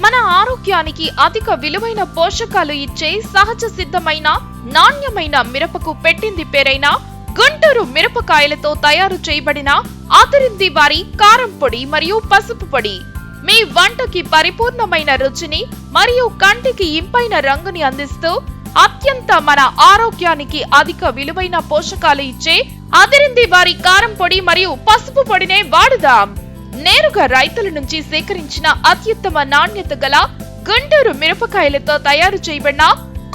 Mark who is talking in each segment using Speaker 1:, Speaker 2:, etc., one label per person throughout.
Speaker 1: మన ఆరోగ్యానికి అధిక విలువైన పోషకాలు ఇచ్చే సహజ సిద్ధమైన నాణ్యమైన మిరపకు పెట్టింది పేరైన గుంటూరు మిరపకాయలతో తయారు చేయబడిన అదిరింది వారి కారం పొడి మరియు పసుపు పొడి మీ వంటకి పరిపూర్ణమైన రుచిని మరియు కంటికి ఇంపైన రంగుని అందిస్తూ అత్యంత మన ఆరోగ్యానికి అధిక విలువైన పోషకాలు ఇచ్చే అదిరింది వారి కారం పొడి మరియు పసుపు పొడినే వాడుదాం. నేరుగా రైతుల నుంచి సేకరించిన అత్యుత్తమ నాణ్యత గల గుంటూరు మిరపకాయలతో తయారు చేయబడిన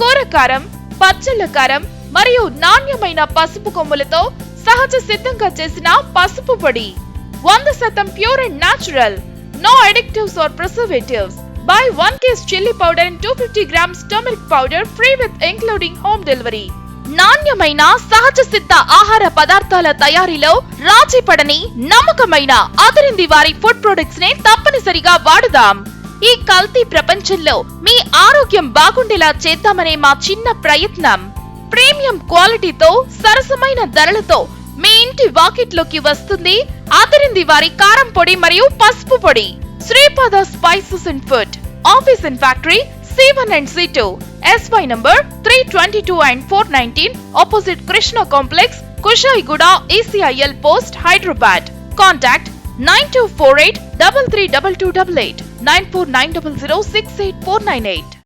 Speaker 1: కూరకారం, పచ్చళ్ళ కారం మరియు నాణ్యమైన పసుపు కొమ్ములతో సహజ సిద్ధంగా చేసిన పసుపు పొడి 100% pure and natural. No additives or preservatives. Buy 1 case chilli powder and 250 grams turmeric powder free with including home delivery. నాణ్యమైన సహజ సిద్ధ ఆహార పదార్థాల తయారీలో రాజీ పడని నమ్మకమైన అదిరింది వారి ఫుడ్ ప్రొడక్ట్స్ నే తప్పనిసరిగా వాడుదాం. ఈ కల్తీ ప్రపంచంలో మీ ఆరోగ్యం బాగుండేలా చేద్దామనే మా చిన్న ప్రయత్నం ప్రీమియం క్వాలిటీతో సరసమైన ధరలతో మీ ఇంటి వాకిట్లోకి వస్తుంది అదిరింది వారి కారం పొడి మరియు పసుపు పొడి. Sripada spices and food office and factory C1 and C2 SY number 322 and 419 opposite Krishna Complex, Kushaiguda, ECIL Post, Hyderabad. Contact 9248 332288 94900 68498.